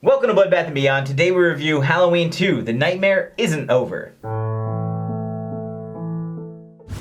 Welcome to Bloodbath & Beyond. Today we review Halloween 2, The Nightmare Isn't Over.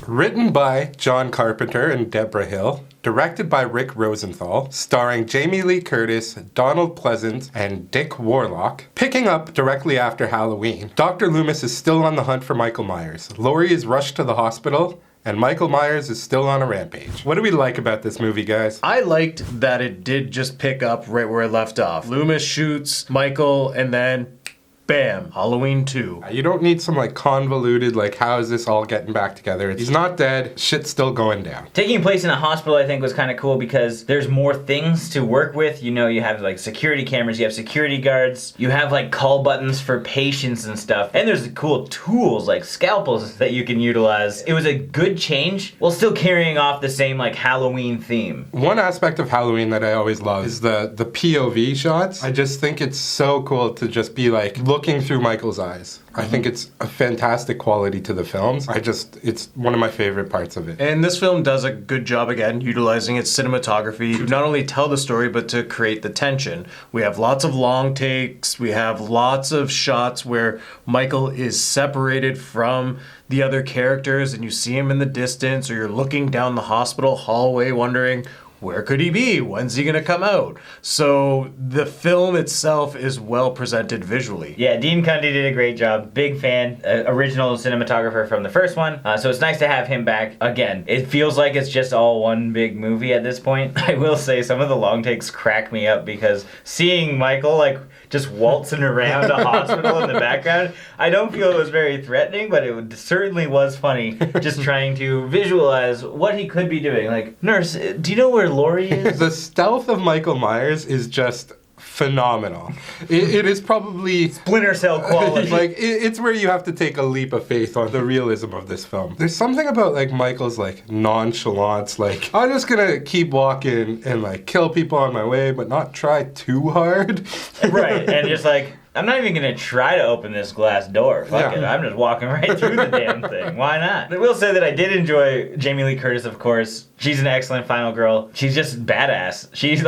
Written by John Carpenter and Deborah Hill, directed by Rick Rosenthal, starring Jamie Lee Curtis, Donald Pleasence, and Dick Warlock. Picking up directly after Halloween, Dr. Loomis is still on the hunt for Michael Myers. Laurie is rushed to the hospital, and Michael Myers is still on a rampage. What do we like about this movie, guys? I liked that it did just pick up right where it left off. Loomis shoots Michael, and then bam, Halloween 2. You don't need some convoluted, how is this all getting back together? He's not dead, shit's still going down. Taking place in a hospital I think was kind of cool because there's more things to work with. You know, you have security cameras, you have security guards, you have call buttons for patients and stuff. And there's cool tools like scalpels that you can utilize. It was a good change while still carrying off the same Halloween theme. One aspect of Halloween that I always love is the POV shots. I just think it's so cool to just be looking through Michael's eyes. I think it's a fantastic quality to the films. It's one of my favorite parts of it. And this film does a good job, again, utilizing its cinematography to not only tell the story, but to create the tension. We have lots of long takes. We have lots of shots where Michael is separated from the other characters and you see him in the distance, or you're looking down the hospital hallway wondering, where could he be? When's he gonna come out? So the film itself is well presented visually. Yeah, Dean Cundy did a great job. Big fan, original cinematographer from the first one. So it's nice to have him back again. It feels like it's just all one big movie at this point. I will say some of the long takes crack me up because seeing Michael just waltzing around a hospital in the background, I don't feel it was very threatening, but it certainly was funny just trying to visualize what he could be doing. Nurse, do you know where Laurie is? The stealth of Michael Myers is just phenomenal. It is probably Splinter Cell quality. It's where you have to take a leap of faith on the realism of this film. There's something about Michael's nonchalance, I'm just gonna keep walking and kill people on my way, but not try too hard. Right, and just I'm not even gonna try to open this glass door. Fuck it. I'm just walking right through the damn thing. Why not? I will say that I did enjoy Jamie Lee Curtis, of course. She's an excellent final girl. She's just badass. She's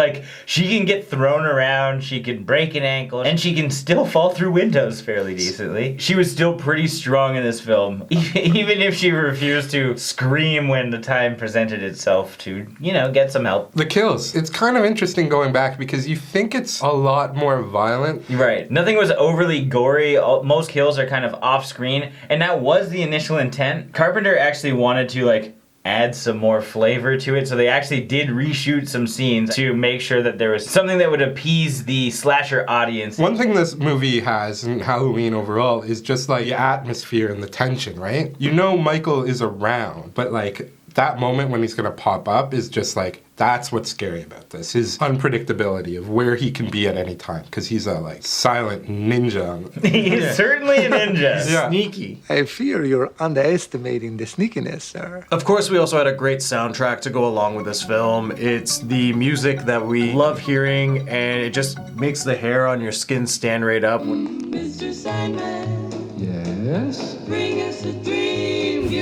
she can get thrown around, she can break an ankle, and she can still fall through windows fairly decently. She was still pretty strong in this film, even if she refused to scream when the time presented itself to, get some help. The kills. It's kind of interesting going back because you think it's a lot more violent. Right. Nothing was overly gory. Most kills are kind of off screen, and that was the initial intent. Carpenter actually wanted to add some more flavor to it, so they actually did reshoot some scenes to make sure that there was something that would appease the slasher audience. One thing this movie has, in Halloween overall, is just the atmosphere and the tension, right? You know Michael is around, but that moment when he's gonna pop up is just that's what's scary about this. His unpredictability of where he can be at any time, because he's a silent ninja. He's certainly a ninja. Yeah. Sneaky. I fear you're underestimating the sneakiness, sir. Of course, we also had a great soundtrack to go along with this film. It's the music that we love hearing, and it just makes the hair on your skin stand right up. Mr. Sandman. Yes? Bring us a dream.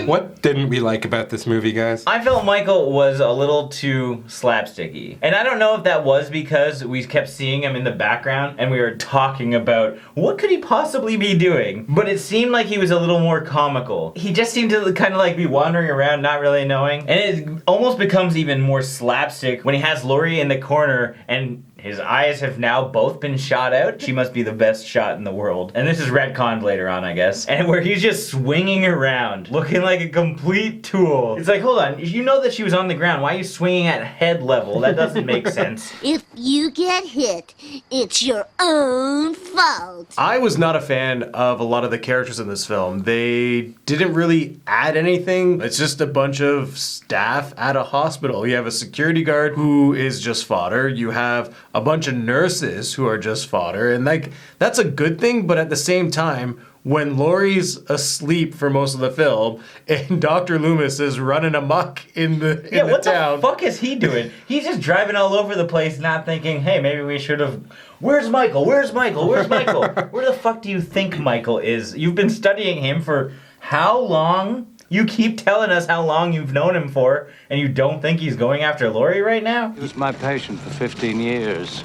What didn't we like about this movie, guys? I felt Michael was a little too slapsticky. And I don't know if that was because we kept seeing him in the background and we were talking about what could he possibly be doing. But it seemed like he was a little more comical. He just seemed to kind of be wandering around, not really knowing. And it almost becomes even more slapstick when he has Laurie in the corner and his eyes have now both been shot out. She must be the best shot in the world. And this is retconned later on, I guess. And where he's just swinging around, looking like a complete tool. It's hold on, you know that she was on the ground. Why are you swinging at head level? That doesn't make sense. If you get hit, it's your own fault. I was not a fan of a lot of the characters in this film. They didn't really add anything. It's just a bunch of staff at a hospital. You have a security guard who is just fodder. You have a bunch of nurses who are just fodder, and that's a good thing, but at the same time, when Laurie's asleep for most of the film and Dr. Loomis is running amok in the town. What the fuck is he doing? He's just driving all over the place, not thinking, hey, maybe we should have... Where's Michael? Where's Michael? Where's Michael? Where the fuck do you think Michael is? You've been studying him for how long? You keep telling us how long you've known him for, and you don't think he's going after Laurie right now? He was my patient for 15 years.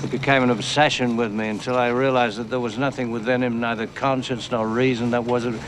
It became an obsession with me until I realized that there was nothing within him, neither conscience nor reason, that wasn't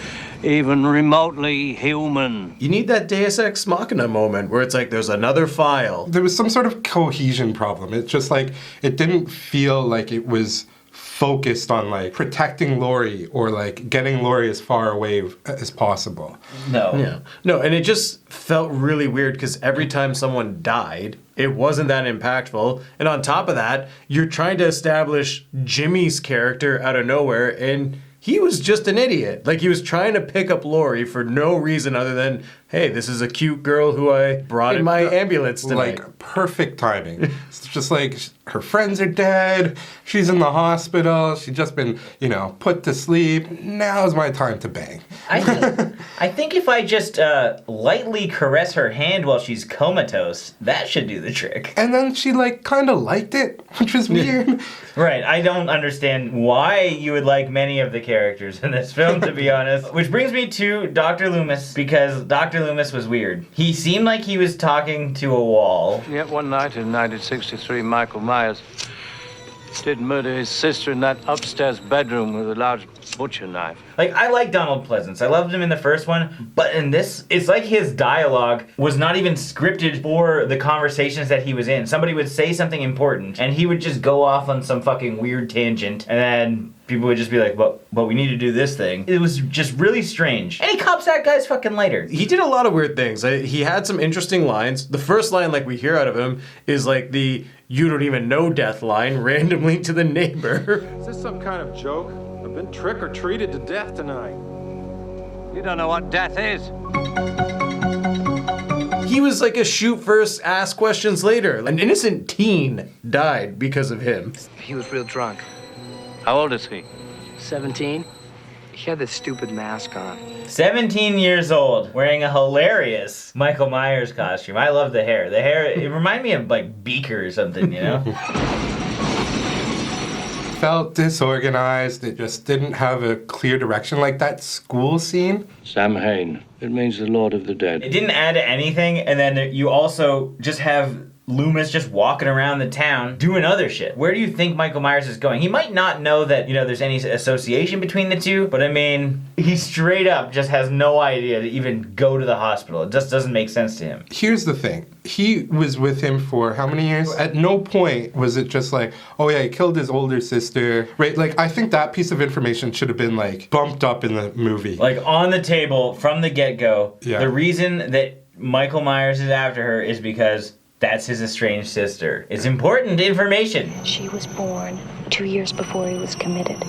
even remotely human. You need that Deus Ex Machina moment where it's like there's another file. There was some sort of cohesion problem. It's just like, it didn't feel like it was focused on like protecting Laurie or like getting Laurie as far away as possible. No. Yeah. No, and it just felt really weird because every time someone died, it wasn't that impactful. And on top of that, you're trying to establish Jimmy's character out of nowhere, and he was just an idiot. Like, he was trying to pick up Laurie for no reason other than, hey, this is a cute girl who I brought in my ambulance tonight. Like, perfect timing. It's just like, her friends are dead, she's in the hospital, she's just been, put to sleep. Now's my time to bang. I think if I just lightly caress her hand while she's comatose, that should do the trick. And then she, like, kind of liked it, which was weird. Right, I don't understand why you would like many of the characters in this film, to be honest. Which brings me to Dr. Loomis, because Dr. Loomis was weird. He seemed like he was talking to a wall. Yet one night in 1963, Michael Myers did murder his sister in that upstairs bedroom with a large butcher knife. Like, I like Donald Pleasence. I loved him in the first one, but in this, it's like his dialogue was not even scripted for the conversations that he was in. Somebody would say something important, and he would just go off on some fucking weird tangent, and then people would just be like, but we need to do this thing. It was just really strange. And he cops that guy's fucking lighter. He did a lot of weird things. He had some interesting lines. The first line, like, we hear out of him is like the "you don't even know" death line randomly to the neighbor. Is this some kind of joke? I've been trick-or-treated to death tonight. You don't know what death is. He was like a shoot first, ask questions later. An innocent teen died because of him. He was real drunk. How old is he? 17. He had this stupid mask on. 17 years old, wearing a hilarious Michael Myers costume. I love the hair. The hair, it reminded me of like Beaker or something, Felt disorganized. It just didn't have a clear direction. Like that school scene. Samhain. It means the Lord of the Dead. It didn't add anything, and then you also just have Loomis just walking around the town doing other shit. Where do you think Michael Myers is going? He might not know that, there's any association between the two, but I mean, he straight up just has no idea to even go to the hospital. It just doesn't make sense to him. Here's the thing. He was with him for how many years? At no point was it just like, oh yeah, he killed his older sister, right? Like, I think that piece of information should have been like bumped up in the movie. Like on the table from the get-go, Yeah. The reason that Michael Myers is after her is because that's his estranged sister. It's important information. She was born 2 years before he was committed.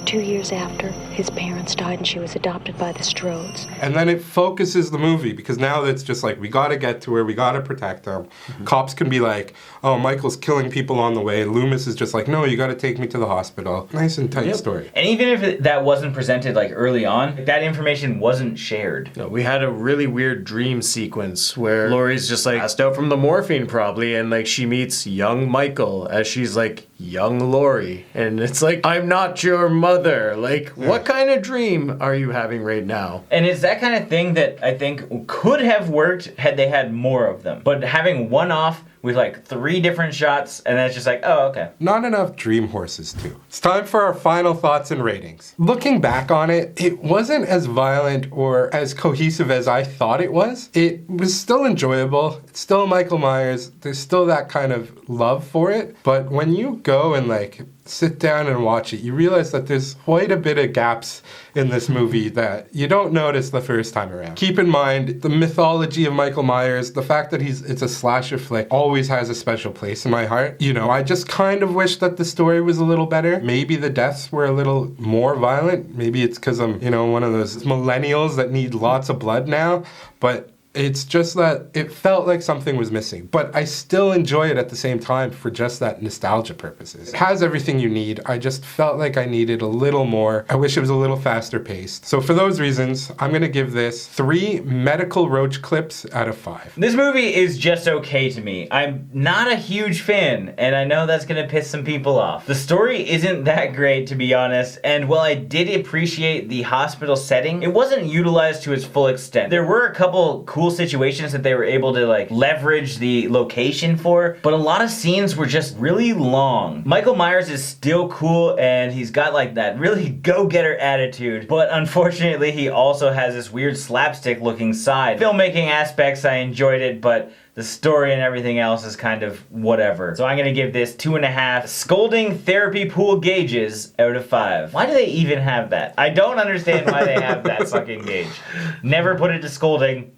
2 years after, his parents died and she was adopted by the Strodes. And then it focuses the movie because now it's just like, we gotta get to her, we gotta protect them. Mm-hmm. Cops can be like, oh, Michael's killing people on the way. Loomis is just like, no, you gotta take me to the hospital. Nice and tight story. And even if that wasn't presented like early on, that information wasn't shared. No, we had a really weird dream sequence where Laurie's just like passed out from the morphine probably, and like she meets young Michael as she's like young Laurie, and it's like, I'm not your mother. Like, what kind of dream are you having right now? And it's that kind of thing that I think could have worked had they had more of them. But having one off with like 3 different shots, and then it's just like, oh, okay. Not enough dream horses too. It's time for our final thoughts and ratings. Looking back on it, it wasn't as violent or as cohesive as I thought it was. It was still enjoyable. It's still Michael Myers. There's still that kind of love for it. But when you go and like sit down and watch it, you realize that there's quite a bit of gaps in this movie that you don't notice the first time around. Keep in mind the mythology of Michael Myers, the fact that it's a slasher flick always has a special place in my heart. I just kind of wish that the story was a little better. Maybe the deaths were a little more violent. Maybe it's because I'm, one of those millennials that need lots of blood now, but it's just that it felt like something was missing, but I still enjoy it at the same time for just that nostalgia purposes. It has everything you need. I just felt like I needed a little more. I wish it was a little faster paced. So for those reasons, I'm gonna give this 3 medical roach clips out of 5. This movie is just okay to me. I'm not a huge fan, and I know that's gonna piss some people off. The story isn't that great, to be honest, and while I did appreciate the hospital setting, it wasn't utilized to its full extent. There were a couple cool cool situations that they were able to like leverage the location for, but a lot of scenes were just really long. Michael Myers is still cool and he's got like that really go-getter attitude, but unfortunately he also has this weird slapstick looking side. Filmmaking aspects, I enjoyed it, but the story and everything else is kind of whatever. So I'm gonna give this 2.5 scolding therapy pool gauges out of 5. Why do they even have that? I don't understand why they have that fucking gauge. Never put it to scolding.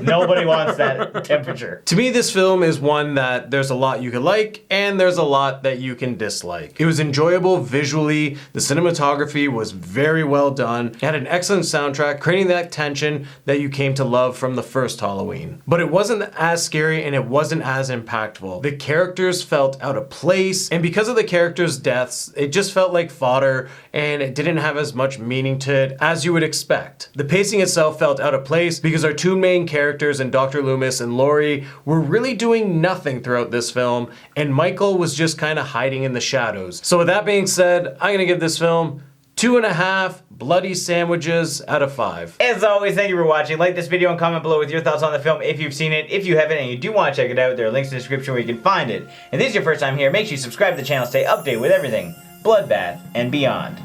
Nobody wants that temperature. To me, this film is one that there's a lot you can like and there's a lot that you can dislike. It was enjoyable visually, the cinematography was very well done, it had an excellent soundtrack, creating that tension that you came to love from the first Halloween. But it wasn't as scary and it wasn't as impactful. The characters felt out of place, and because of the characters' deaths, it just felt like fodder and it didn't have as much meaning to it as you would expect. The pacing itself felt out of place because our two main characters in Dr. Loomis and Laurie were really doing nothing throughout this film, and Michael was just kind of hiding in the shadows. So with that being said, I'm gonna give this film 2.5 bloody sandwiches out of 5. As always, thank you for watching. Like this video and comment below with your thoughts on the film if you've seen it. If you haven't and you do want to check it out, there are links in the description where you can find it. And if this is your first time here, make sure you subscribe to the channel, stay updated with everything Bloodbath and beyond.